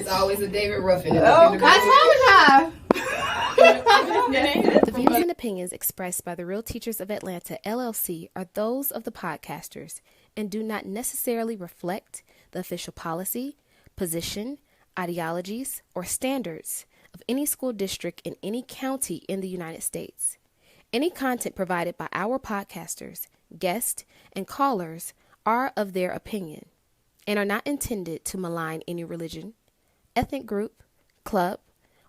always a David Ruffin. I told y'all. The views and opinions expressed by the Real Teachers of Atlanta, LLC, are those of the podcasters and do not necessarily reflect the official policy, position, ideologies, or standards of any school district in any county in the United States. Any content provided by our podcasters, guests, and callers are of their opinion and are not intended to malign any religion, ethnic group, club,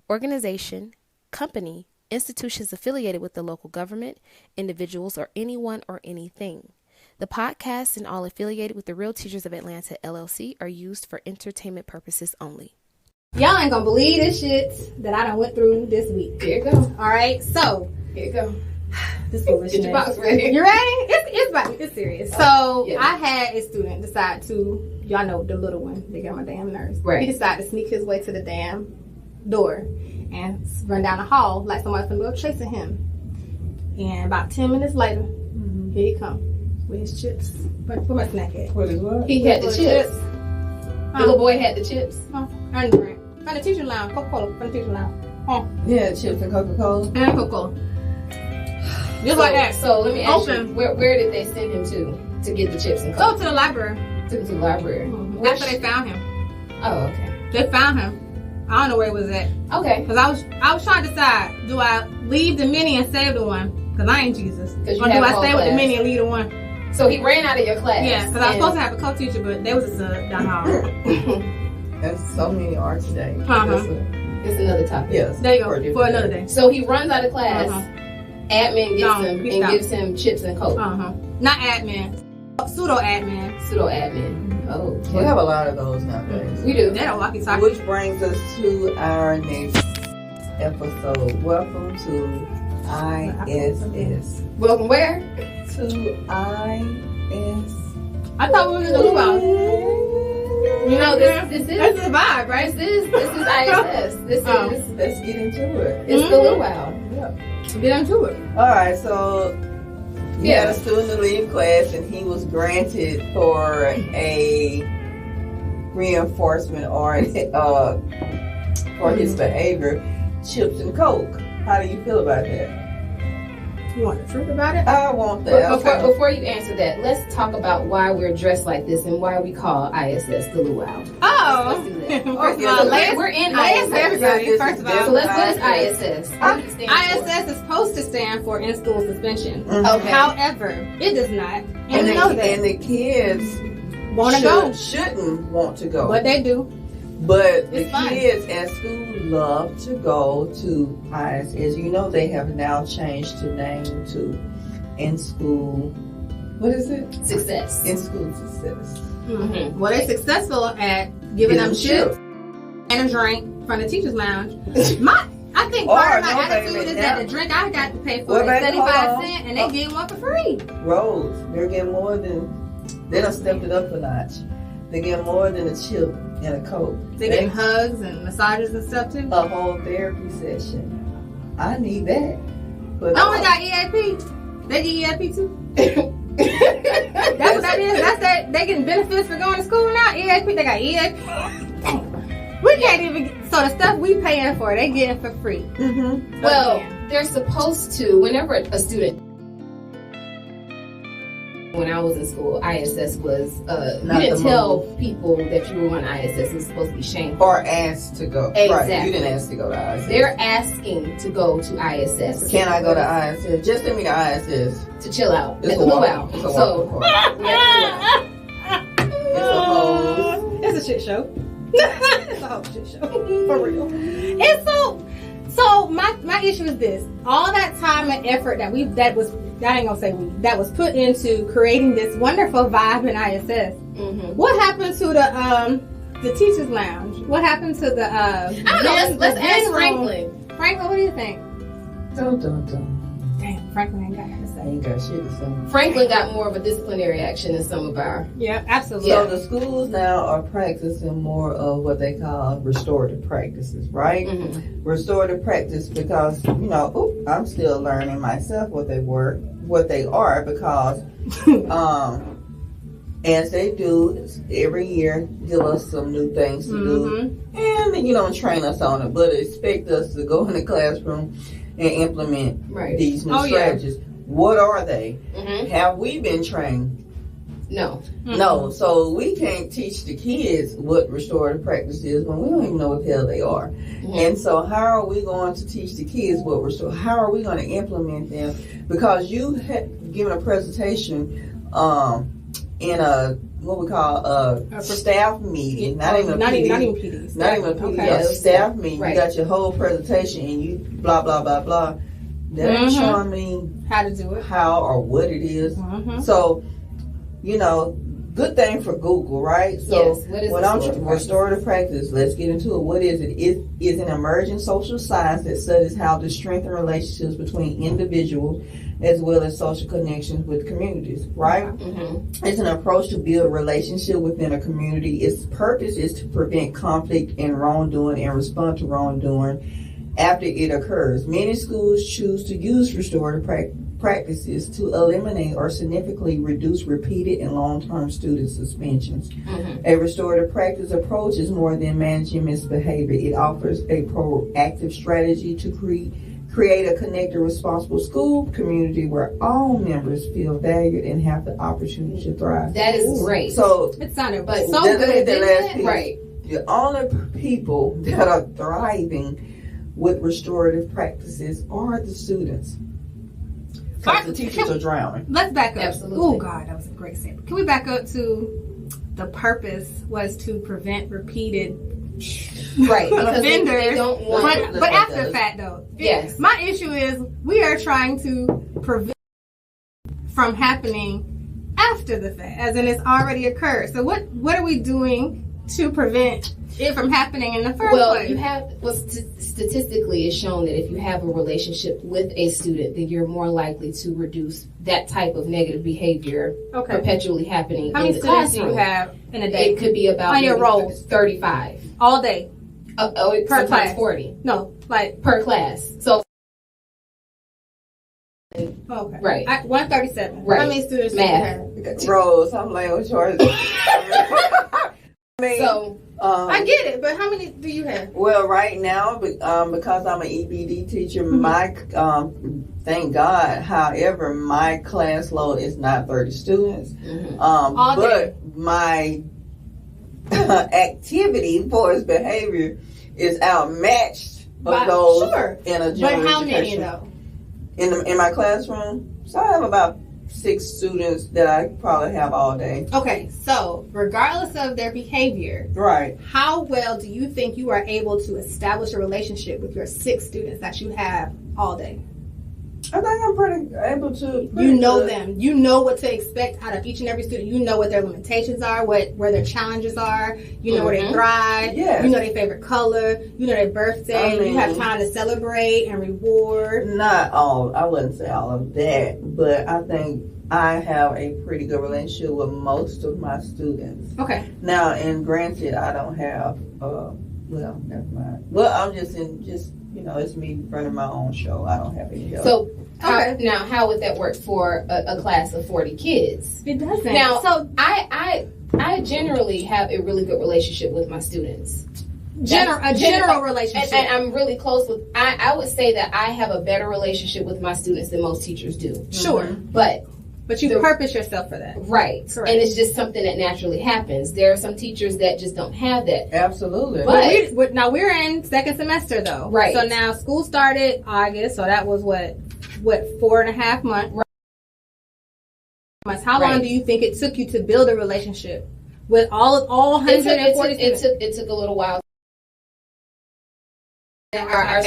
organization, company, institutions affiliated with the local government, individuals, or anyone or anything. The podcasts and all affiliated with the Real Teachers of Atlanta, LLC, are used for entertainment purposes only. Y'all ain't gonna believe this shit that I done went through this week. Here you go. All right, so Here you go. this foolishness. Get your box ready. You ready? It's serious. So yeah. I had a student decide to, y'all know the little one, they got my damn nerves. Right. He decided to sneak his way to the damn door and run down the hall like somebody's gonna go chasing him. And about 10 minutes later, here he come with his chips. Where my snack at? What is what? He had the chips. The little boy had the chips. And drink. From the teacher lounge, Coca-Cola, from the teacher lounge. Yeah, chips and Coca-Cola. And Coca-Cola. Just like that. So let me ask Open. you, where did they send him to get the chips and Go Coke? to the library. To the library. That's where they found him. Oh, okay. They found him. I don't know where he was at. Okay. Because I was trying to decide, do I leave the mini and save the one? Because I ain't Jesus. Or do have I all stay with the class. mini and leave the one? So he ran out of your class. Yeah, because I was supposed to have a co-teacher, but they was a sub down the hall. There's so many art today. It's another topic. Yes. There you go, for another day. So he runs out of class. Admin gets No, him he and stopped. gives him chips and Coke. Not admin. Pseudo-admin. Pseudo admin. Oh, We have a lot of those nowadays. we do. They don't walkie-talkie. Which brings us to our next episode. Welcome to ISS. Welcome where? To IS. I thought we were in the Luau. You know this is That's the vibe, right? this is ISS. This is Let's get into it. it's the Luau. Get into it. All right, so we had a student to leave class, and he was granted for a reinforcement or for his behavior, chips and Coke. How do you feel about that? You want the truth about it? I want But that. before you answer that, let's talk about why we're dressed like this and why we call ISS the Luau. Oh. Let's do that. First of So all, we're in ladies, ISS. everybody. First of all, So what is ISS? What does it stand for? ISS is supposed to stand for in-school suspension. Okay. However, it does not. And you know that. And the kids Want to go. shouldn't want to go. But they do. But the It's fun. kids at school love to go to ISS. You know they have now changed the name to In School. What is it? Success. In School Success. Mm-hmm. Well, they're successful at giving them chips and a drink from the teacher's lounge. I think part of my attitude is that the drink I got to pay for is 75 cents and they get one for free. Rose, they're getting more than, they done stepped it up a notch. They get more than a chip and a Coke. They get hugs and massages and stuff too. A whole therapy session. I need that. But Oh, we got EAP. They get EAP too. That's what that is. That's that. They getting benefits for going to school now. EAP. They got EAP. We can't even. So the stuff we paying for, they getting for free. Mm-hmm. Well, they're supposed to, whenever a student, when I was in school, ISS was, you didn't tell people that you were on ISS. It was supposed to be shameful. Or asked to go. Exactly. Right. You didn't ask to go to ISS. They're asking to go to ISS. Can I go to ISS? Just send me to ISS. To chill out. It's At a the walk. Luau. It's a So, walk. yeah, It's a hose. It's a shit show. It's a whole shit show. For real. And so my issue is this. All that time and effort that was put into creating this wonderful vibe in ISS. mm-hmm. What happened to the teachers lounge? What happened to the I don't know. Let's ask room? Franklin. Franklin, what do you think? Dun, dun, dun. Damn, Franklin ain't got nothing to I say. ain't got shit to say. Franklin got more of a disciplinary action than some of our. Yeah, absolutely. So the schools now are practicing more of what they call restorative practices, right? Mm-hmm. Restorative practice because, I'm still learning myself what they are because as they do every year, give us some new things to do, and train us on it. But expect us to go in the classroom and implement these new strategies. Yeah. What are they? Have we been trained? No. No. So we can't teach the kids what restorative practice is when we don't even know what the hell they are. And so how are we going to teach the kids what how are we going to implement them? Because you had given a presentation in a what we call a staff meeting, not even PDs, not even a PD, a staff meeting. Right. You got your whole presentation and you blah blah blah blah. That ain't showing me how to do it, how or what it is. So, good thing for Google, right? So when I'm restorative practice, let's get into it. What is it? It is an emerging social science that studies how to strengthen relationships between individuals as well as social connections with communities, right? It's an approach to build a relationship within a community. Its purpose is to prevent conflict and wrongdoing and respond to wrongdoing after it occurs. Many schools choose to use restorative practices to eliminate or significantly reduce repeated and long-term student suspensions. A restorative practice approach is more than managing misbehavior. It offers a proactive strategy to create a connected, responsible school community where all members feel valued and have the opportunity to thrive. That is great. So it sounded so good. Right. The only people that are thriving with restorative practices are the students. Because the teachers are drowning. Let's back up. Absolutely. Oh, God, that was a great statement. Can we back up to the purpose was to prevent repeated offenders? They don't want but after the fact, though. Yes. My issue is we are trying to prevent from happening after the fact, as in it's already occurred. So what are we doing to prevent it from happening in the first place? Statistically, it's shown that if you have a relationship with a student, then you're more likely to reduce that type of negative behavior perpetually happening How in many the students classroom. do you have in a day? It could be about on your roll 35 all day. Per class, 40. No, like per class. So. Okay. Right. 137. Right. How many students do you have? Rose, I'm like, what's yours? I get it, but how many do you have? Well, right now, because I'm an EBD teacher, my thank God. However, my class load is not 30 students, but my activity for his behavior is outmatched of those in a general But how education. many though? In my classroom, so I have about 6 students that I probably have all day. Okay, so regardless of their behavior, right? How well do you think you are able to establish a relationship with your 6 students that you have all day? I think I'm pretty able to. You know them. You know what to expect out of each and every student. You know what their limitations are, where their challenges are. You know where they thrive. Yes. You know their favorite color. You know their birthday. You have time to celebrate and reward. Not all. I wouldn't say all of that, but I think I have a pretty good relationship with most of my students. Okay. Now, and granted, I don't have. Well, never mind. Well, I'm just it's me running my own show. I don't have any help. So, how would that work for a class of 40 kids? It doesn't. Now, so I generally have a really good relationship with my students. General relationship. And I'm really close with, I would say that I have a better relationship with my students than most teachers do. Sure. But you purpose yourself for that. Right. Correct. And it's just something that naturally happens. There are some teachers that just don't have that. Absolutely. But now we're in second semester though. Right. So now school started August, so that was what 4.5 months. Right. How long do you think it took you to build a relationship with all 140 students? It took a little while. Our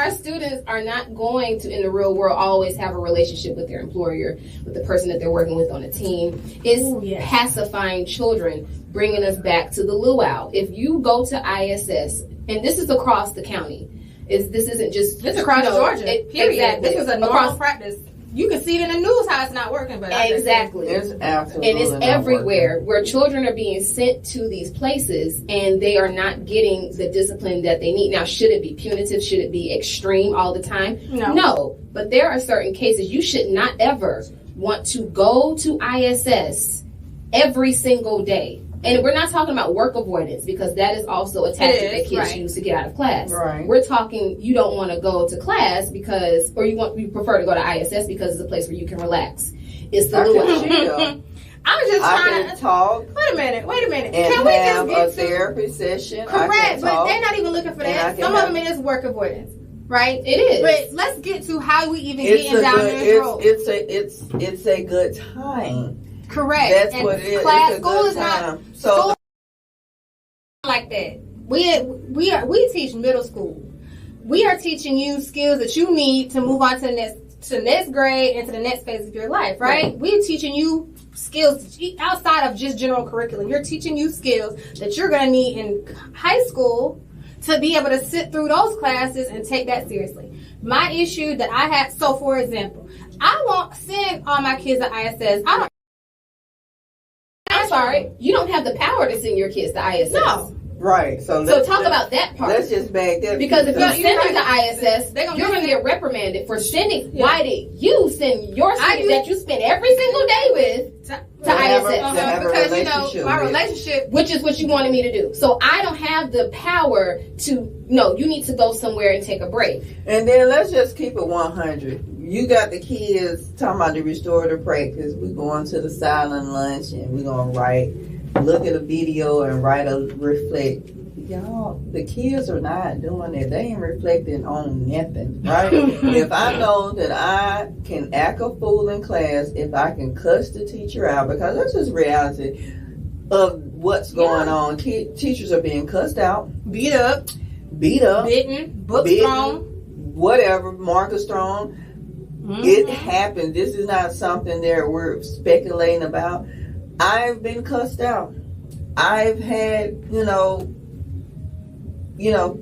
students are not going to, in the real world, always have a relationship with their employer, with the person that they're working with on a team. It's pacifying children, bringing us back to the Luau. If you go to ISS, and this is across the county, this isn't just... This is across Georgia, period. Exactly. This is a normal practice. You can see it in the news how it's not working, but exactly, it's absolutely and it's everywhere where children are being sent to these places and they are not getting the discipline that they need. Now, should it be punitive? Should it be extreme all the time? No. No, but there are certain cases you should not ever want to go to ISS every single day. And we're not talking about work avoidance, because that is also a tactic that kids use to get out of class. Right. We're talking, you don't want to go to class because, or you prefer to go to ISS because it's a place where you can relax. It's the luau. I'm just trying to talk. Wait a minute. And Can we have just a therapy session. Correct, but they're not even looking for that. Some of them it is work avoidance, right? It is. But let's get to how we even get down this road. It's a good time. Correct. That's and what it is. Class, it's a school good is time. not school like that. We teach middle school. We are teaching you skills that you need to move on to the next grade and to the next phase of your life, right? We're teaching you skills outside of just general curriculum. You're teaching you skills that you're going to need in high school to be able to sit through those classes and take that seriously. My issue that I had, so for example, I won't send all my kids to ISS. I'm sorry, you don't have the power to send your kids to ISS. No. Right. So talk about that part. Let's just back that. Because if you send them to ISS, you're going to get reprimanded for sending. Yeah. Why did you send your student that you spend every single day with to ISS? Because, my relationship. Which is what you wanted me to do. So I don't have the power to, no, you need to go somewhere and take a break. And then let's just keep it 100. You got the kids talking about the restorative practice. We're going to the silent lunch and we're going to look at a video and write a reflect. Y'all, the kids are not doing it. They ain't reflecting on nothing, right? If I know that I can act a fool in class, if I can cuss the teacher out, because that's just reality of what's going on. Teachers are being cussed out, beat up, bitten, books thrown, whatever, markers thrown. Mm-hmm. It happened. This is not something that we're speculating about. I've been cussed out. I've had,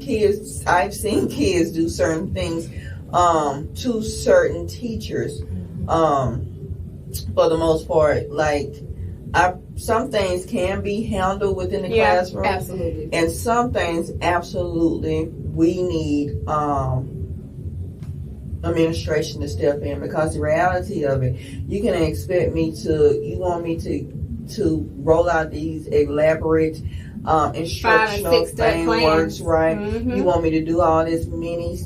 kids. I've seen kids do certain things to certain teachers. For the most part, some things can be handled within the classroom, absolutely, and some things absolutely we need administration to step in, because the reality of it, you can expect me to. You want me to roll out these elaborate instructional frameworks, right? Mm-hmm. You want me to do all this mini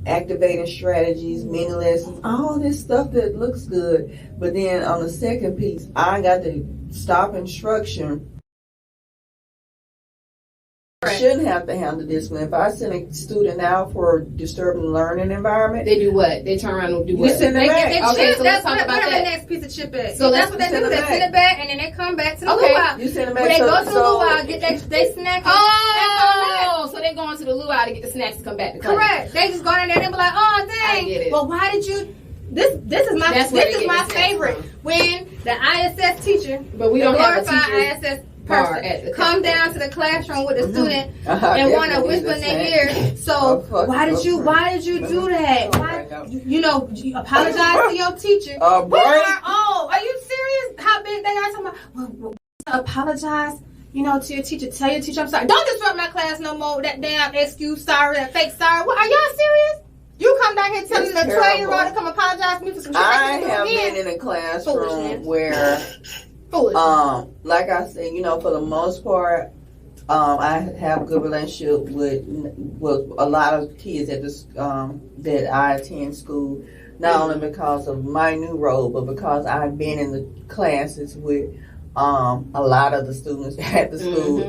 activating strategies, mini lessons, all this stuff that looks good. But then on the second piece, I got to stop instruction. I shouldn't have to handle discipline. If I send a student out for a disturbing learning environment, they do what? They turn around and do what? You send them back. Okay, so let's talk about that. The next piece of chip back. So that's what they do. They send it back, and then they come back to the luau. You send them back. When they go to the luau, get they snack. So they're going to the luau to get the snacks to come back to class. Correct. They just go in there and be like, oh dang. I get it. Well, why did you? This is my favorite. When the ISS teacher, but we don't have a teacher ISS person come down to the classroom with the student and want to whisper in their ear. So why did you do that? Why, you apologize to your teacher. Are you serious? How big they are? Talking about, well, apologize. To your teacher. Tell your teacher I'm sorry. Don't disrupt my class no more. That damn excuse sorry, that fake sorry. What, are y'all serious? You come down here telling the 12-year-old to come apologize to me for some shit. I have been in a classroom where, like I said, for the most part, I have a good relationship with a lot of kids at this that I attend school. Not only because of my new role, but because I've been in the classes with a lot of the students at the school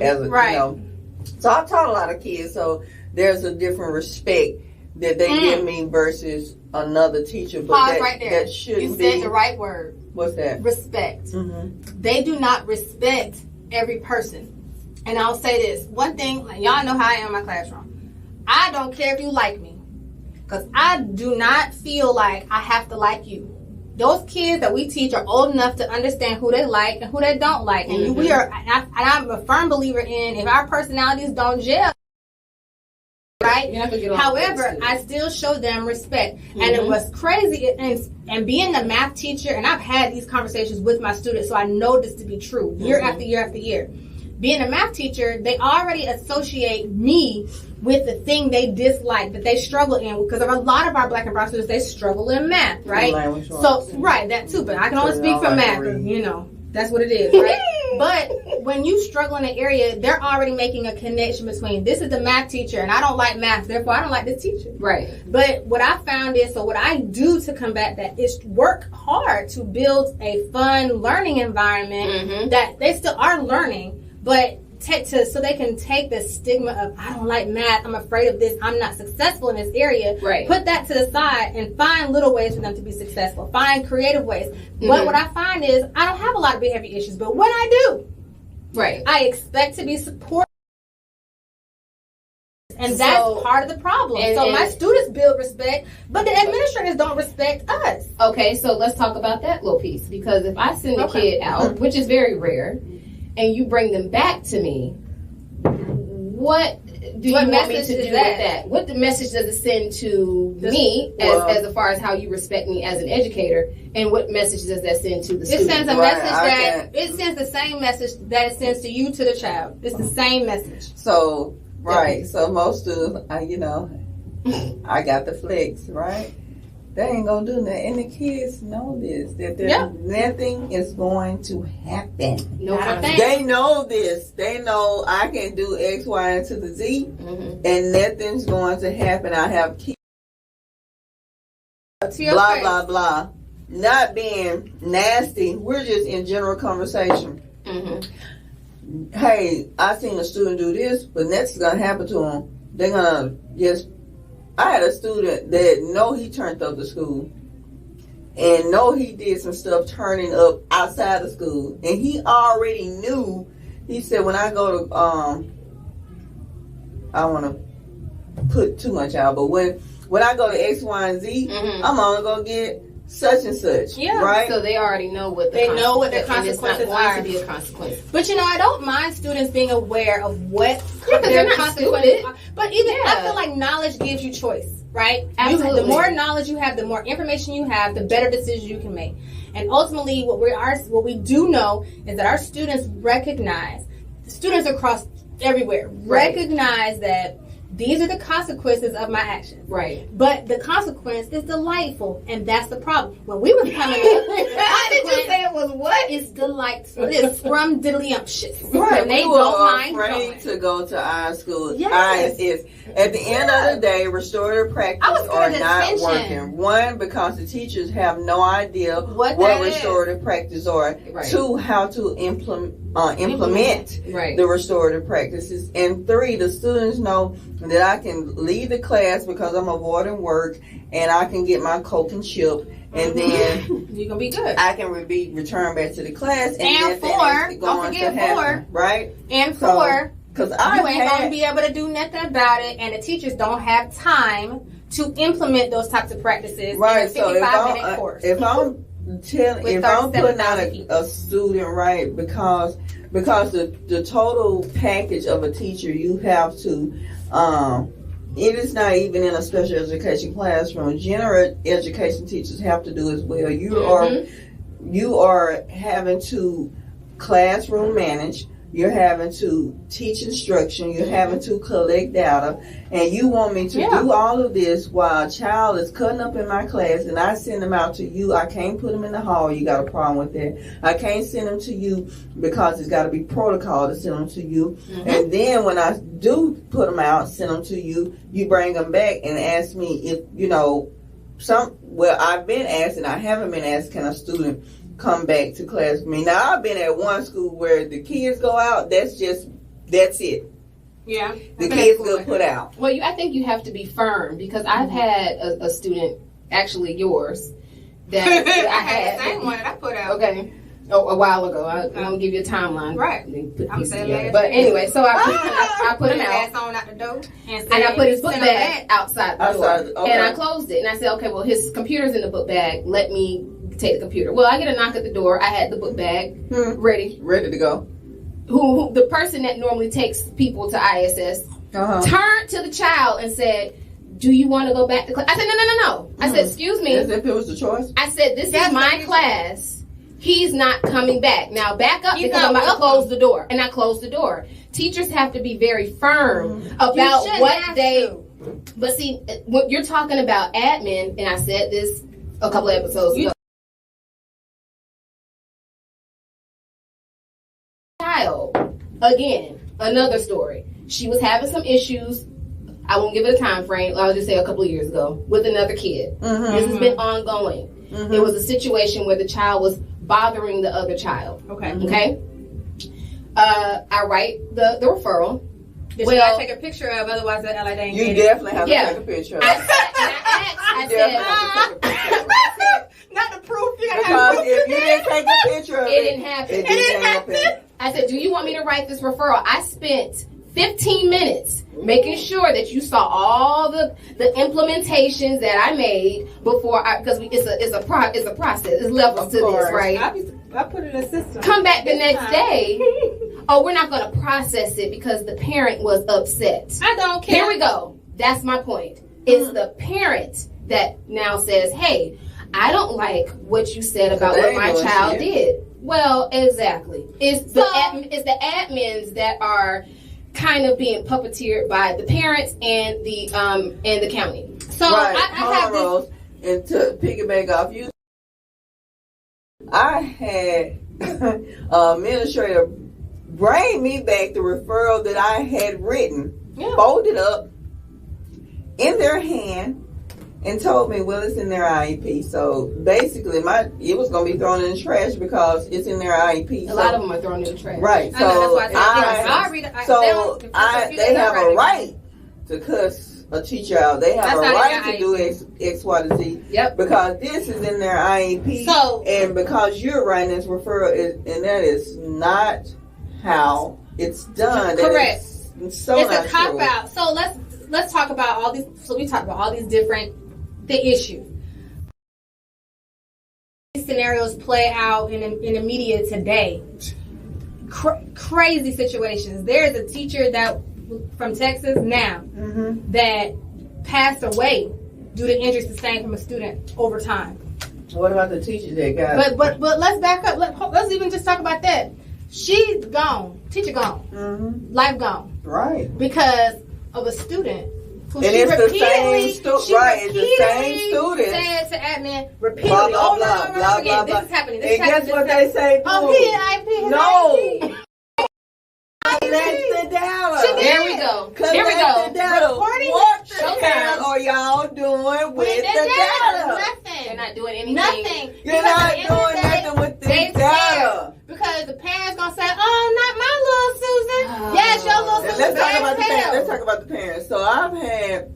So I've taught a lot of kids. So there's a different respect that they give me versus another teacher. But pause right there. That shouldn't be. You said the right word. What's that? Respect. Mm-hmm. They do not respect every person. And I'll say this. One thing, y'all know how I am in my classroom. I don't care if you like me. Because I do not feel like I have to like you. Those kids that we teach are old enough to understand who they like and who they don't like. And I'm a firm believer in if our personalities don't gel, right? However, I still show them respect. And it was crazy. And being the math teacher, and I've had these conversations with my students, so I know this to be true year after year after year. being a math teacher, they already associate me with the thing they dislike, that they struggle in, because a lot of our black and brown students, they struggle in math, right? So, right, that too, but I can only speak for math, that's what it is, right? But when you struggle in an area, they're already making a connection between, this is the math teacher, and I don't like math, therefore I don't like this teacher. Right. But what I found is, so what I do to combat that is work hard to build a fun learning environment that they still are learning, but so they can take the stigma of, I don't like math, I'm afraid of this, I'm not successful in this area. Right. Put that to the side and find little ways for them to be successful. Find creative ways. But what I find is, I don't have a lot of behavior issues, but when I do, right, I expect to be supported. And that's part of the problem. So my students build respect, but the administrators don't respect us. Okay, so let's talk about that little piece. Because if I send a kid out, which is very rare, and you bring them back to me, what do you want me to do with that? What the message does it send to me as far as how you respect me as an educator, and what message does that send to the student? It sends a message it sends the same message that it sends to you, to the child. It's the same message. So so most students, I got the flex, right? They ain't gonna do nothing, and the kids know this, that nothing is going to happen. They know this. They know I can do X, Y, and to the Z, and nothing's going to happen. I have kids, blah, blah, blah. Not being nasty. We're just in general conversation. Hey, I seen a student do this, but next is gonna happen to them. They're gonna just. I had a student that know he turned up to school, and know he did some stuff turning up outside of school, and he already knew. He said, when I go to I don't want to put too much out, but when I go to X, Y, and Z, I'm only gonna get such and such. Right? So they already know what the consequences are. To be a consequence. But I don't mind students being aware of what their consequences are. But I feel like knowledge gives you choice, right? Absolutely. The more knowledge you have, the more information you have, the better decisions you can make. And ultimately, what we do know is that our students recognize, students across everywhere recognize that these are the consequences of my actions. Right. But the consequence is delightful, and that's the problem. When we was coming up, how did you say it was what? It's delightful. It's scrumdiddlyumptious. Right. And they we don't were mind afraid going to go to our school. Yes. At the end of the day, restorative practice are not working. One, because the teachers have no idea what restorative practice are. Right. Two, how to implement the restorative practices. And three, the students know that I can leave the class because I'm avoiding work, and I can get my Coke and chip, and then you're gonna be good. I can be returned back to the class, and four, don't forget four, right? And four, because you ain't gonna be able to do nothing about it, and the teachers don't have time to implement those types of practices. Right. In a 55-minute course. If I'm putting out a student, right, because the total package of a teacher, you have to. It is not even in a special education classroom. General education teachers have to do as well. You are having to classroom manage. You're having to teach instruction. You're having to collect data. And you want me to do all of this while a child is cutting up in my class, and I send them out to you. I can't put them in the hall. You got a problem with that. I can't send them to you because it's got to be protocol to send them to you. And then when I do put them out, send them to you, you bring them back and ask me if, I've been asked, and I haven't been asked, can a student come back to class with me? Now, I've been at one school where the kids go out, that's it. Yeah. The kids go put out. Well, I think you have to be firm, because I've had a student, actually yours, that I had. The same one that I put out. Okay. A while ago. I won't give you a timeline. Right. I'm saying but anyway, so I put him out. On out the door. And I put his book bag outside the door. Okay. And I closed it. And I said, okay, well, his computer's in the book bag. Let me take the computer. Well, I get a knock at the door. I had the book bag ready to go. Who the person that normally takes people to ISS turned to the child and said, do you want to go back to class? I said, no. I said, excuse me. As if it was the choice. I said, this is my class. he's not coming back. Now back up because I'm about to close the door. And I closed the door. Teachers have to be very firm about what they... But see, when you're talking about admin, and I said this a couple of episodes ago. Child, again, another story. She was having some issues. I won't give it a time frame. I'll just say a couple of years ago with another kid. This has been ongoing. It was a situation where the child was bothering the other child. Okay. I write the referral. That you gotta take a picture of, otherwise the LA didn't get it. You definitely have to take a picture of it. I said, not the proof. Because if you didn't take a picture of it, it didn't happen. It didn't happen. I said, do you want me to write this referral? I spent 15 minutes making sure that you saw all the implementations that I made before because it's a process. It's levels to this, right? I put it in a system. Come back the next day. Oh, we're not going to process it because the parent was upset. I don't care. Here we go. That's my point. It's the parent that now says, hey, I don't like what you said about what my child did. Well, exactly. It's the admins that are kind of being puppeteered by the parents and the county. So right. I have this. And to piggyback off you, I had an administrator bring me back the referral that I had written, folded up in their hand, and told me, well, it's in their IEP. So basically, it was going to be thrown in the trash because it's in their IEP. A lot of them are thrown in the trash. Right. So they have a right to cuss a teacher out. They have a right to do X, Y, to Z. Yep. Because this is in their IEP. And because you're writing this referral, and that is not how it's done. Correct. It's a cop out. So let's talk about all these. So we talked about all these different issues. These scenarios play out in the media today. Crazy situations. There's a teacher from Texas now that passed away due to injuries sustained from a student over time. What about the teachers that got? But let's back up. Let's even just talk about that. She's gone. Teacher gone. Life gone. Right. Because of a student who and it's the same student. Said to admin repeatedly blah, blah, blah, blah, this is happening. And guess what they say? Oh, he had IEP. No. Collect the data. There we go. Here we go. The data. What the hell are y'all doing with the data? Nothing. They're not doing anything. Nothing. You're not doing nothing with this data. Because the parents gonna say, "Oh, not my little Susan." Yes, your little Susan. Let's talk about the parents. Let's talk about the parents. So I've had.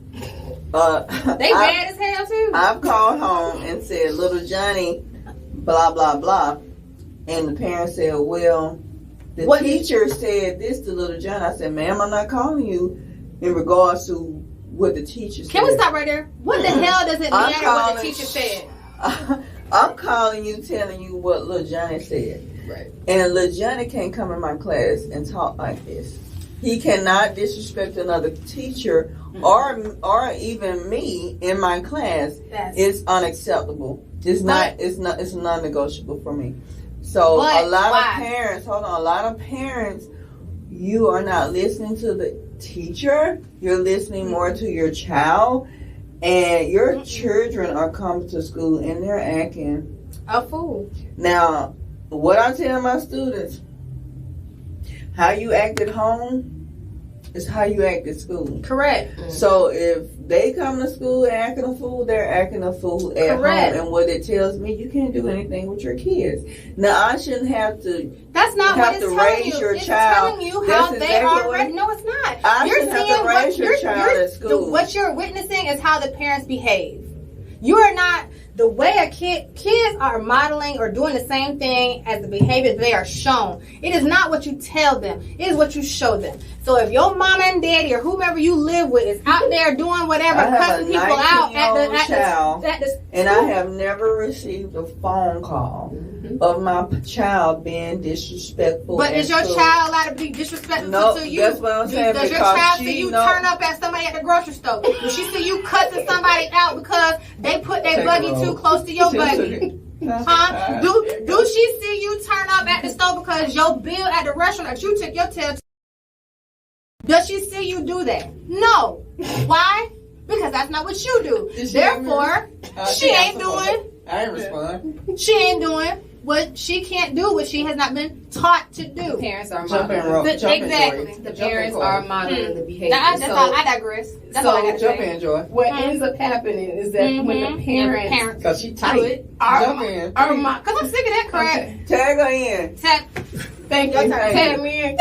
They bad as hell too. I've called home and said, "Little Johnny, blah blah blah," and the parents said, "Well, the teacher said this to Little Johnny." I said, "Ma'am, I'm not calling you in regards to what the teacher said." Can we stop right there? What the hell does it matter what the teacher said? I'm calling you, telling you what Little Johnny said. Right. And Little Johnny can't come in my class and talk like this. He cannot disrespect another teacher or even me in my class. It's unacceptable. It's non-negotiable for me. So a lot of parents, you are not listening to the teacher. You're listening more to your child. And your children are coming to school and they're acting a fool. Now, what I tell my students, how you act at home is how you act at school. Correct. So if they come to school acting a fool, they're acting a fool at home. And what it tells me, you can't do anything with your kids. Now, I shouldn't have to. That's not what it's telling you. Your it's child. Telling you how they are. No, it's not. You're seeing raise your child at school. What you're witnessing is how the parents behave. You are not. The way kids are modeling or doing the same thing as the behavior they are shown. It is not what you tell them. It is what you show them. So if your mom and daddy or whomever you live with is out there doing whatever, cussing people out and I have never received a phone call of my child being disrespectful. But is your child allowed to be disrespectful to you? That's what I'm saying. Does your child see you turn up at somebody at the grocery store? Does she see you cussing somebody out because they put their buggy too close to your buggy? Huh? Do she see you turn up at the store because your bill at the restaurant that you took your tail to? Does she see you do that? No. Why? Because that's not what you do. Therefore, she ain't doing. I ain't respond. She ain't doing what she can't do, what she has not been taught to do. Parents are Jumping modeling. rope. Exactly. The parents are modeling the behavior. I digress. That's all I got to Jump say. in, Joy. What ends up happening is that when the parents Because she tight. Jump in. Because I'm sick of that crap. Okay. Tag her in. Thank you. Tag me in.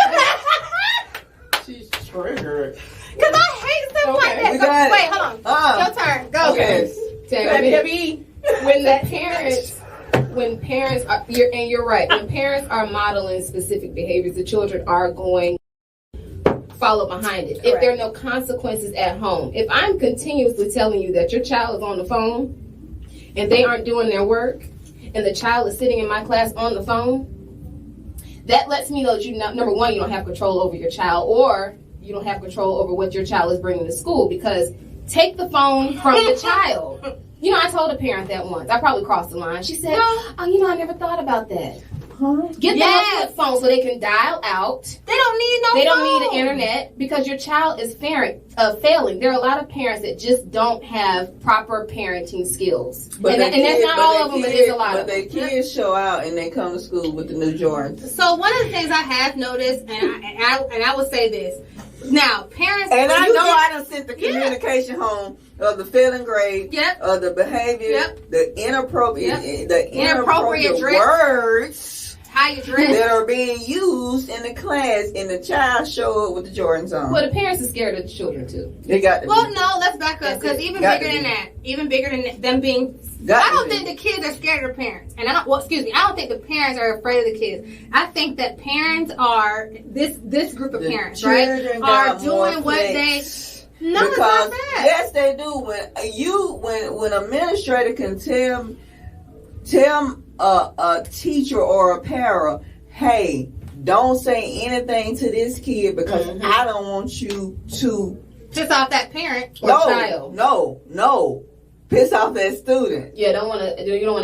She's triggered. Because I hate stuff like that. We got it. Wait, hold on. Your turn. Go. Okay. Tag me. When parents are, you're right, when parents are modeling specific behaviors, the children are going to follow behind it. If there are no consequences at home, if I'm continuously telling you that your child is on the phone and they aren't doing their work and the child is sitting in my class on the phone, that lets me know that number one, you don't have control over your child, or you don't have control over what your child is bringing to school, because take the phone from the child. You know, I told a parent that once. I probably crossed the line. She said, I never thought about that. Huh? Get them a flip phone so they can dial out. They don't need no phone. They don't need the internet because your child is failing. There are a lot of parents that just don't have proper parenting skills. And that's not all of them, but there's a lot of them. But their kids show out and they come to school with the new Jordans. So one of the things I have noticed, and I will say this, now parents, and I know I done sent the communication home of the failing grade, of the behavior, the inappropriate, words that are being used in the class, and the child show up with the Jordans on. Well, the parents are scared of the children too. They got to Well, no, let's back up, because even bigger than them being. I don't think the kids are scared of the parents, and I don't think the parents are afraid of the kids. I think that parents are this group of parents, right, are doing what they. No, because it's not that. Yes, they do. When administrator can tell a teacher or a para, hey, don't say anything to this kid because I don't want you to piss off that parent or child. No. Piss off that student. Yeah, you don't want to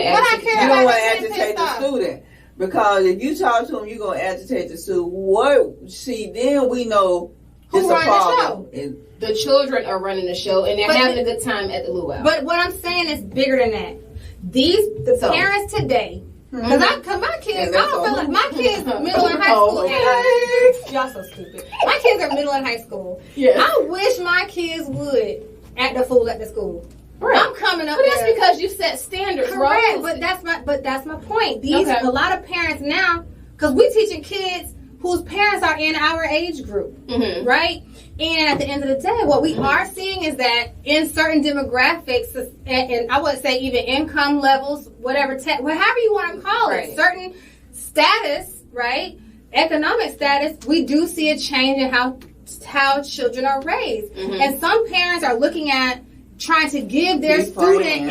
agitate the student. Because if you talk to him, you're going to agitate the student. Then we know it's a problem. The children are running the show, and they're having a good time at the Luau. But what I'm saying is bigger than that. The parents today, because my kids, I don't feel like my kids middle and high school. Y'all so stupid. My kids are middle and high school. Yes. I wish my kids would act the fool at the school. Right. I'm coming up. But that's because you set standards, correct? But that's my point. A lot of parents now, because we're teaching kids whose parents are in our age group, right? And at the end of the day, what we are seeing is that in certain demographics, and I would say even income levels, whatever, however you want to call it, certain status, right, economic status, we do see a change in how children are raised. And some parents are looking at trying to give their student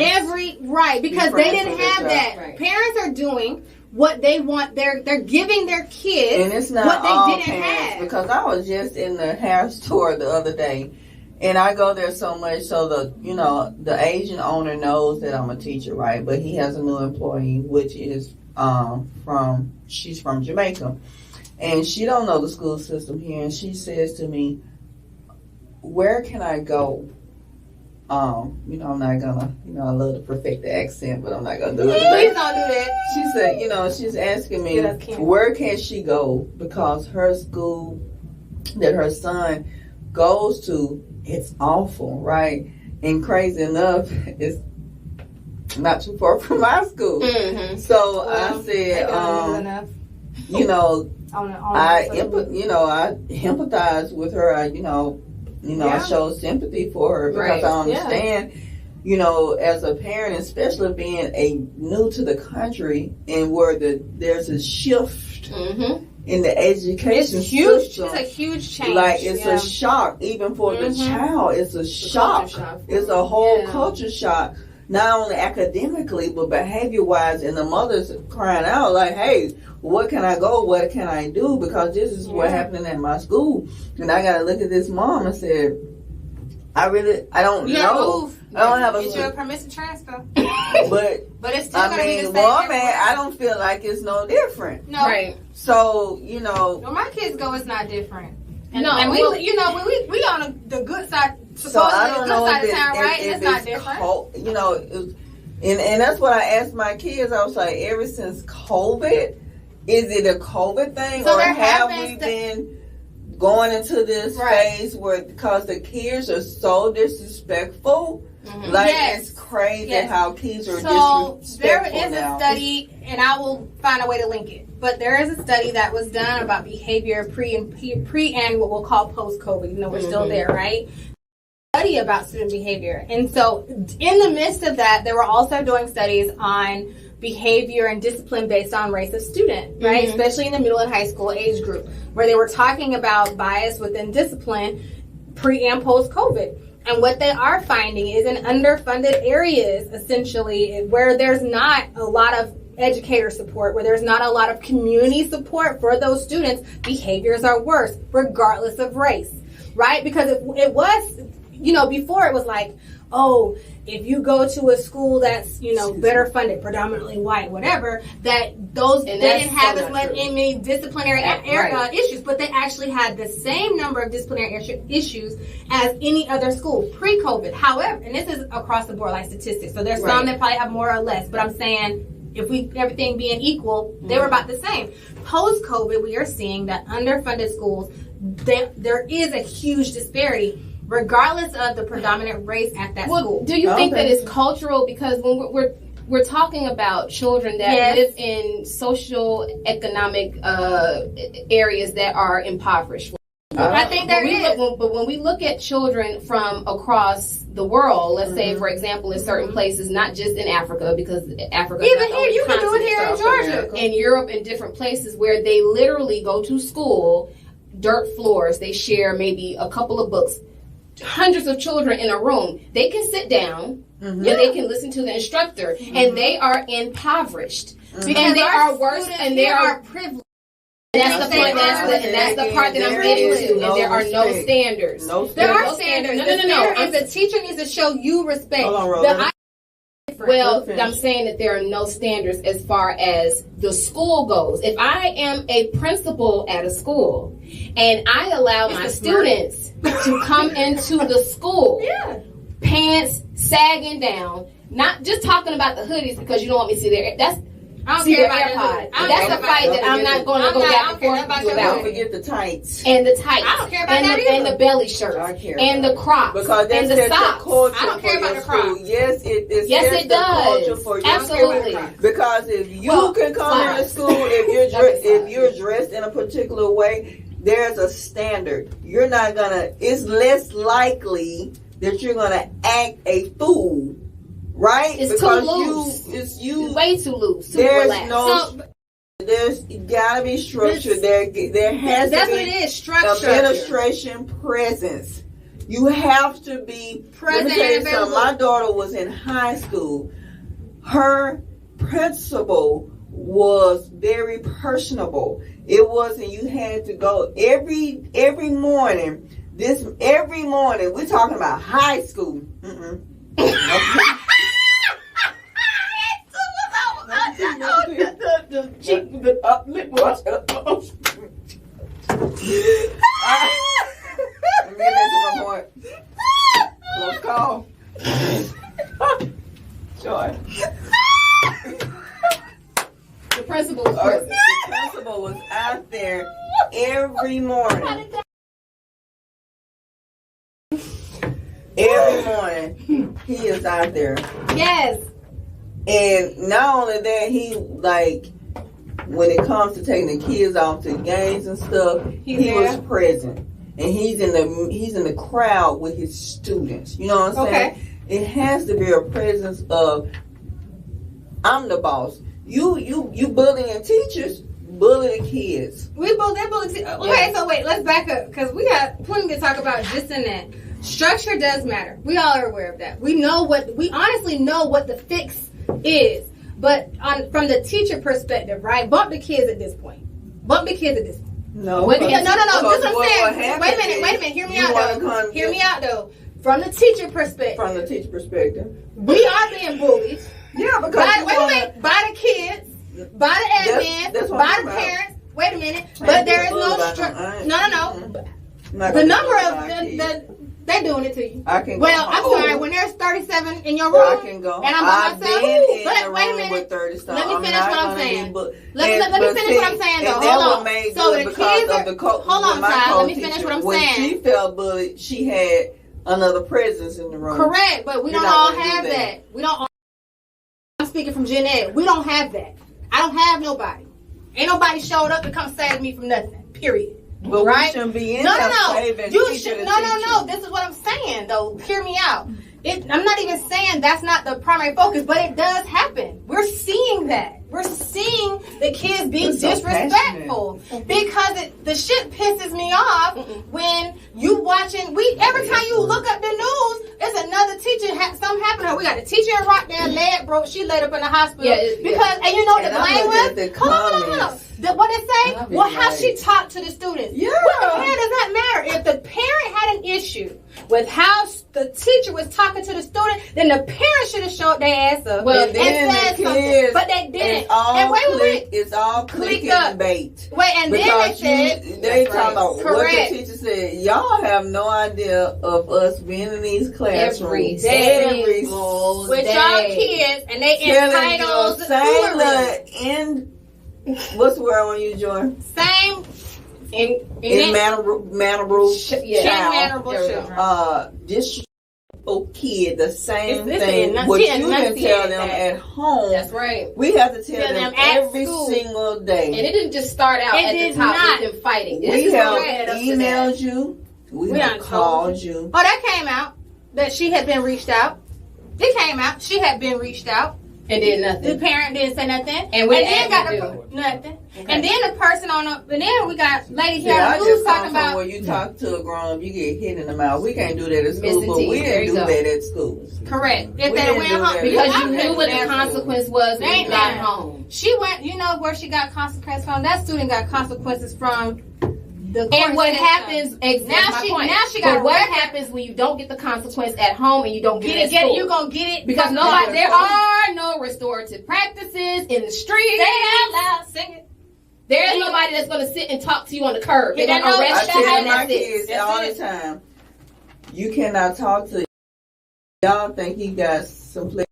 because they didn't have that. Right. Parents are doing what they want. They're giving their kids and it's not what they all didn't parents, have. Because I was just in the hair store the other day, and I go there so much so the Asian owner knows that I'm a teacher, right? But he has a new employee, which is she's from Jamaica, and she don't know the school system here, and she says to me, "Where can I go?" I'm not gonna, I love to perfect the accent, but I'm not gonna do it. Please don't do that. She said, she's asking me, where can she go? Because her school that her son goes to, it's awful, right? And crazy enough, it's not too far from my school. So I said, I empathize with her. I show sympathy for her because I understand, as a parent, especially being new to the country and where there's a shift in the education system. It's a huge change. Like, it's a shock, even for the child. It's a shock. It's a whole culture shock. Not only academically, but behavior-wise, and the mother's crying out like, hey, what can I go? What can I do? Because this is what's happening at my school. And I got to look at this mom and say, I don't know. I don't have Get you a a. permissive transfer. But It's still I gonna be the mean, same. Walmart, I don't feel like it's no different. No. Right. So you know. When my kids go, it's not different. And, No, and we, well- you know, we on the good side, So I supposedly don't the know good side if of town, right? if It's not it's different. you know, and that's what I asked my kids. I was like, ever since COVID, is it a COVID thing, So or there have have we been been going into this Right. phase where because the kids are so disrespectful? Mhm. Like Yes. it's crazy Yes. how kids are So there disrespectful is now. a study, and I will find a way to link it. But there is a study that was done about behavior pre and what we'll call post COVID. You know, we're still there, right? Study about student behavior, and so in the midst of that, they were also doing studies on behavior and discipline based on race of student, right? Especially in the middle and high school age group, where they were talking about bias within discipline pre and post COVID. And what they are finding is in underfunded areas, essentially, where there's not a lot of educator support, where there's not a lot of community support for those students, behaviors are worse, regardless of race, right? Because it was, you know, before it was like, oh, if you go to a school that's, you know, better funded, predominantly white, whatever, that those they that's didn't have so as not much true. many disciplinary Right. issues, but they actually had the same number of disciplinary issues as any other school pre-COVID. However, and this is across the board, like statistics, so there's some Right. that probably have more or less, but I'm saying if everything being equal, they were about the same. Post-COVID, we are seeing that underfunded schools, there is a huge disparity, regardless of the predominant race at that school. Do you think Okay. that it's cultural? Because when we're talking about children that Yes. live in social economic areas that are impoverished. I think there is. But when we look at children from across the world, let's say, for example, in certain places, not just in Africa, because Africa is Even not the here, only you can do it continent, here in so- Georgia. in Europe and different places where they literally go to school, dirt floors, they share maybe a couple of books, hundreds of children in a room. They can sit down and they can listen to the instructor, and they are impoverished. And they are worse, and they are privileged. that's the point. That's the part that I'm getting to. And there are no standards. No There standards. are standards. No. And the teacher needs to show you respect. Hold on, Rosa. Well, Finish. I'm saying that there are no standards as far as the school goes. If I am a principal at a school and I allow my students to come into the school, pants sagging down, not just talking about the hoodies because you don't want me to see their I don't see care their about AirPods. that. That's a fight that I'm not going to go back and forth with you Don't about. forget the tights. And the tights. I don't care about and that the, and either. the belly shirts. I care and about the Crocs. Because that's and the the socks. culture I don't care for about your the Crocs. school. Yes, it Yes, sets it the does. culture for your Absolutely. school. Because if you Well, can come into slides. school, if Slides. you're dressed in a particular way, there's a standard. You're not gonna. It's less likely that you're gonna act a fool, right? It's because too loose. It's you. Way too loose. Too There's relaxed. no. There's gotta be structure. There has That's to what be it is. Structure. administration presence. You have to be Present Let me tell you and something. available. My daughter was in high school. Her principal was very personable. It wasn't you had to go every morning. Every morning we're talking about high school. Close call. Joy. The principal was The present. principal was out there every morning. Every morning, he is out there. Yes. And not only that, he like when it comes to taking the kids off to games and stuff, he was present, and he's in the crowd with his students. You know what I'm saying? Okay. It has to be a presence of I'm the boss. You bullying teachers, bully the kids. They bully. Okay, so wait, let's back up because we got plenty to talk about just in that. Structure does matter. We all are aware of that. We honestly know what the fix is. But from the teacher perspective, right? Bump the kids at this point. No. No. because- This what I'm because saying. what Wait a minute. happens Hear me is out you wanna though. come Hear me out though. from the teacher perspective. From the teacher perspective. We are being bullied. Yeah, because by the kids, by the admins, that's by the parents. Wait a minute. But there is no no. The number of they're doing it to you. I can well, I'm sorry. When there's 37 in your room, I can go. And I'm by myself. But wait a minute. With 30 stuff. Let me finish what I'm saying. Let me finish what I'm saying, though. Hold on. So the kids are. Hold on, child. Let me finish what I'm saying. When she felt bullied, she had another presence in the room. Correct, but we don't all have that. We don't. I'm speaking from Gen Ed. We don't have that. I don't have nobody. Ain't nobody showed up to come save me from nothing. Period. But right? We shouldn't be in no. You should. No. This is what I'm saying, though. Hear me out. I'm not even saying that's not the primary focus, but it does happen. We're seeing that. We're seeing the kids be disrespectful because the shit pisses me off when you watching. Every time you look up the news, it's another teacher. Something happened to her. We got a teacher in Rockdale, leg broke. She laid up in the hospital because, and you know what the blame was? Hold on. What it say? Well, how she talked to the students. Yeah. What the hell does that matter? If the parent had an issue with how the teacher was talking to the student, then the parent should have showed their ass up and said something. But they didn't. It's all click and bait. Wait, and because then they said they talk about what the teacher said. Y'all have no idea of us being in these classrooms every single with y'all kids, and they entitled in. What's the word when you join? Same in mannerable children. This kid the same thing. What you didn't tell them at home. That's right. We have to tell them every single day. And it didn't just start out at the top with them fighting. We have emailed you. We have called you. Oh, that came out. That she had been reached out. It came out. She had been reached out. And did nothing. The parent didn't say nothing. And then got nothing. Okay. And then the person and then we got lady here on the news talking about when you talk to a grown up, you get hit in the mouth. We can't do that at school, but we didn't do that at school. Correct. If they went home because you knew what the consequence was when you got home. She went. You know where she got consequences from? That student got consequences from. And what happens now she got what happens when you don't get the consequence at home and you don't get it at school? You gonna get it because there are no restorative practices in the streets. Say it out loud, sing it. There's nobody that's gonna sit and talk to you on the curb. They're gonna arrest you. I tell my kids all the time, you cannot talk to y'all think he got some place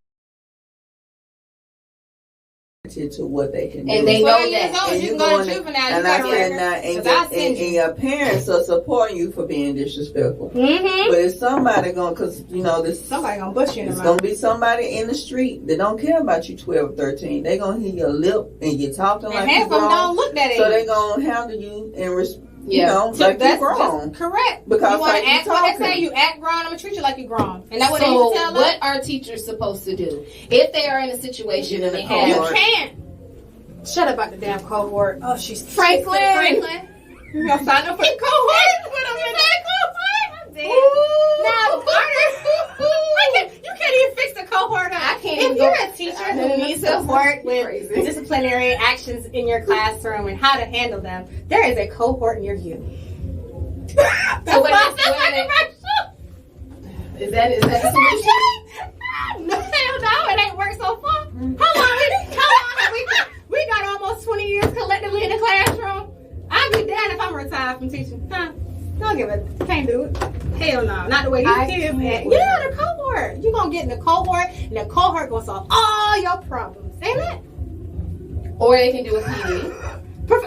to what they can do. And they know that. And you go to juvenile. And I said now, and your parents are supporting you for being disrespectful. Mm-hmm. But if somebody because this somebody gonna bust you in the mouth. It's gonna be somebody in the street that don't care about you 12, 13. They gonna hear your lip and you talking like you grown. Don't look that so they gonna handle you and like you grown. Correct. Because you want to act what they say. You act grown. I'm gonna treat you like you grown. And that's what they need to tell us. What are teachers supposed to do if they are in a situation and they have? You can't. Shut up about the damn cohort. Oh, she's Franklin. You gonna sign up for the cohort? Put them in that cohort. I'm dead. Now, you can't even fix the cohort. I can't. If you're a teacher who needs support with disciplinary actions in your classroom and how to handle them, there is a cohort near you. Is that a solution? No, it ain't worked so far. How long have we got almost 20 years collectively in the classroom. I'd be damned if I'm retired from teaching. Huh? Don't give it. Can't do it. Hell no. Not the way these kids act. Yeah, the cohort. You're going to get in the cohort, and the cohort going to solve all your problems. Ain't it? Or they can do a PD.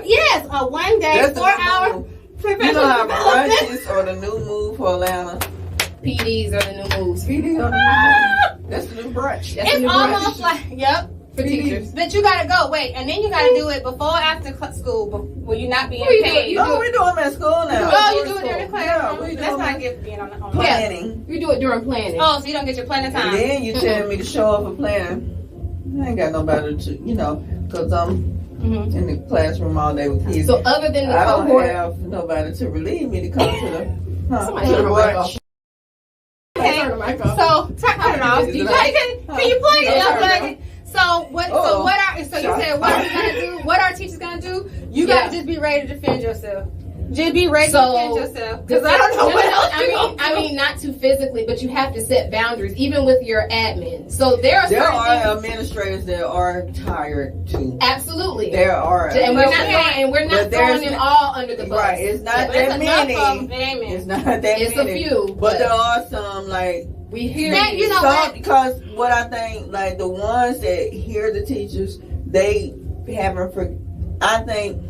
Yes, a 1 day, 4 hour professional you know how brunches or the new move for Atlanta. PDs are the new moves. PDs are the new move. That's the new brunch. It's almost like, yep. For teachers. But you gotta go. Wait, and then you gotta do it before or after school. Will you not be paid? No, we do them at school now. Oh, you do it during the classroom? Yeah, that's not good being on the planning. You do it during planning. Oh, so you don't get your planning time. And then you tell me to show up for planning. I ain't got nobody to, because I'm in the classroom all day with kids. So other than the cohort, I don't have nobody to relieve me to come to the brunch. Okay, so turn it off. Can you play it? So what you said what are we gonna do? What are teachers gonna do? You gotta just be ready to defend yourself. Just be ready to defend yourself. Because I don't know what else I mean, not to physically, but you have to set boundaries, even with your admin. So there are administrators that are tired too. Absolutely. There are, and we're not throwing them all under the bus. Right. It's not that many. It's not that many. It's a few, but there are some like we hear you know what? Because what I think, like the ones that hear the teachers, they haven't. I think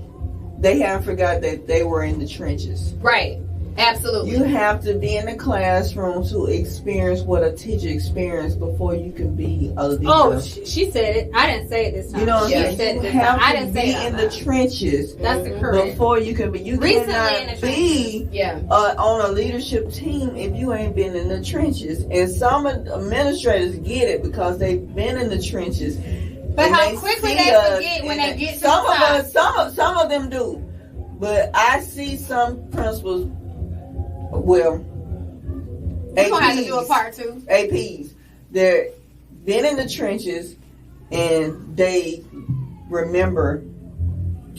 they haven't forgot that they were in the trenches. Right. Absolutely. You have to be in the classroom to experience what a teacher experienced before you can be a leader. Oh, she said it. I didn't say it this time. You know what I I'm saying? You have to be in the trenches. That's the correct. Before you can be. You cannot be on a leadership team if you ain't been in the trenches. And some administrators get it because they've been in the trenches. But how quickly they forget when they get to some of us, some of them do. But I see some principals. Well, we're gonna have to do a part 2. APs, they're been in the trenches and they remember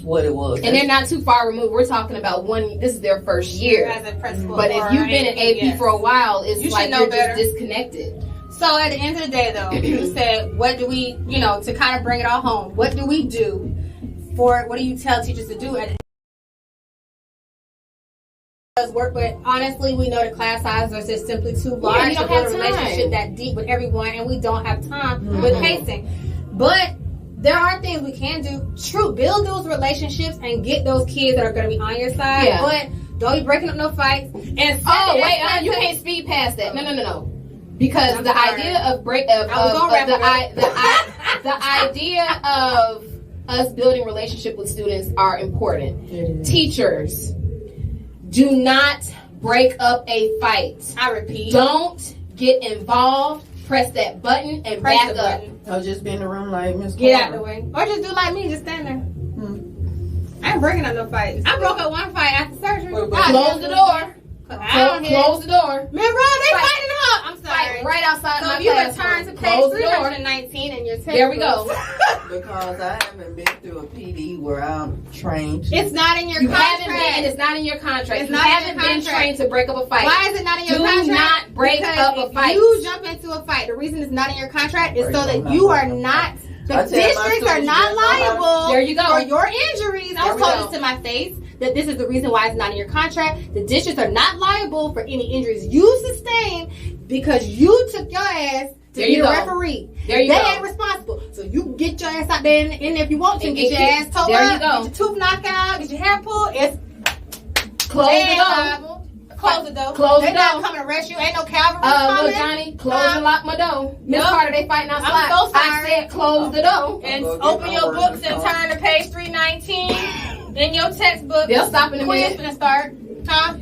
what it was. And they're not too far removed. We're talking about this is their first year as a principal. But if you've been an AP for a while, it's like you're just disconnected. So at the end of the day, though, you said, what do we, to kind of bring it all home, what do we do what do you tell teachers to do at the does work, but honestly, we know the class sizes are just simply too large to build a relationship that deep with everyone, and we don't have time with pacing. But there are things we can do. True, build those relationships and get those kids that are going to be on your side. Yeah. But don't be breaking up no fights. And you can't speed past that. No. Because the idea of the idea of us building relationship with students are important. Teachers, do not break up a fight. I repeat. Don't get involved. Press that button and back up. I'll just be in the room like Miss Get out of the way. Or just do like me, just stand there. I ain't breaking up no fights. I broke up one fight after surgery. Close the door. Close the door. Man, Ron, they fighting up. I'm sorry. Right outside my classroom. So you return to page 319 and your textbook. There we go. Because I haven't been through a PD where I'm trained. It's not in your contract. Haven't been, and it's not in your contract. You haven't been trained to break up a fight. Why is it not in your contract? Do not break up a fight. If you jump into a fight, the reason it's not in your contract is so that you are not. The districts are not liable for your injuries. I was told this to my face. That this is the reason why it's not in your contract. The districts are not liable for any injuries you sustain because you took your ass to be the referee. They ain't responsible. So you get your ass out there and if you want to, get your ass towed up, get your tooth knocked out, get your hair pulled. It's close the door. Close the door. They're not coming to arrest you. Ain't no cavalry coming. Look, Johnny, close and lock my door. Miss Carter, they fighting outside. I'm so sorry. I said close the door. And open your books and turn to page 319. In your textbook, they'll stop in a minute. Quiz gonna start.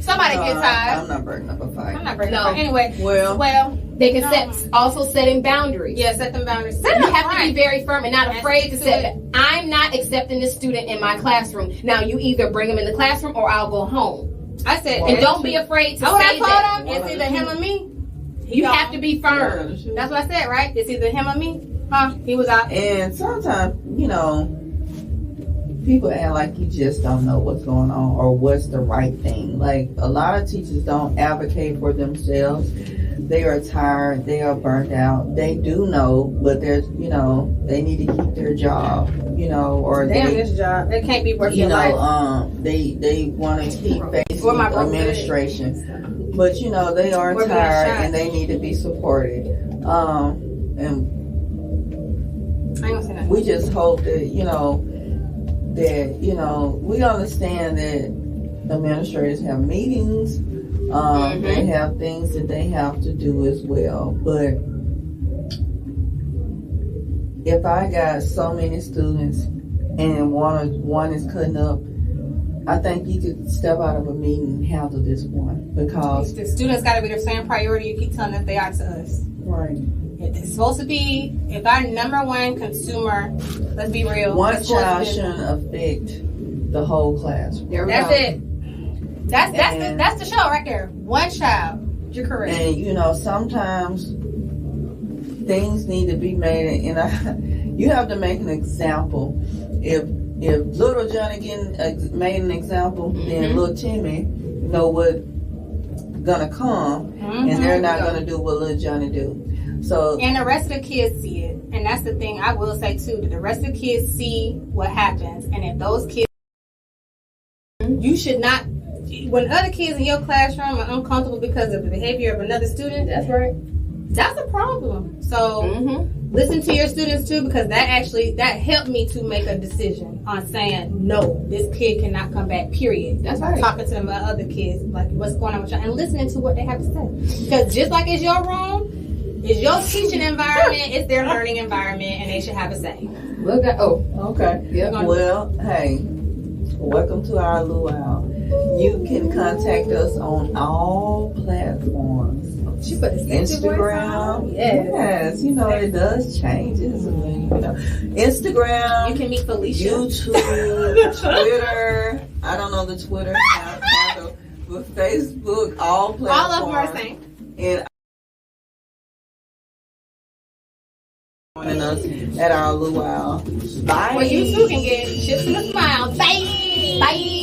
Somebody get tired. I'm not breaking up a fight. I'm not breaking up a fight. Anyway, well, they can also setting boundaries. Yeah, set them boundaries. You have to be very firm and not afraid to say, I'm not accepting this student in my classroom. Now, you either bring them in the classroom or I'll go home. I said, and don't be afraid to say that. It's either him or me. You have to be firm. That's what I said, right? It's either him or me. He was out. And sometimes, people act like you just don't know what's going on or what's the right thing. Like, a lot of teachers don't advocate for themselves. They are tired. They are burnt out. They do know, but there's, they need to keep their job, or this job. They can't be working life. They want to keep facing administration. But, they are tired and they need to be supported. And I ain't gonna say nothing. we just hope that, we understand that administrators have meetings, they have things that they have to do as well. But if I got so many students and one is cutting up, I think you could step out of a meeting and handle this one, because the students got to be the same priority you keep telling us they are to us. Right. It's supposed to be, if our number one consumer, let's be real. One child shouldn't affect the whole class. That's it. That's the show right there. One child. You're correct. And sometimes things need to be made, and you have to make an example. If little Johnny made an example, then little Timmy know what gonna come, and they're not gonna do what little Johnny do. So and the rest of the kids see it, and that's the thing I will say too. That the rest of the kids see what happens, and if those kids, you should not. When other kids in your classroom are uncomfortable because of the behavior of another student, That's right. that's a problem. So listen to your students too, because that helped me to make a decision on saying no, this kid cannot come back. Period. That's right. Talking to them about other kids, like what's going on with y'all, and listening to what they have to say. Because just like it's your room, it's your teaching environment, it's their learning environment, and they should have a say. Look at okay. Yeah. Well, hey, welcome to our luau. You can contact us on all platforms. She put the Instagram. Yes. You know, it does changes. Instagram. You can meet Felicia. YouTube, Twitter. I don't know the Twitter handle, but Facebook, all platforms. All of them are the same. And joining us at our luau. Bye. Well, you too can get chips and a smile. Bye. Bye.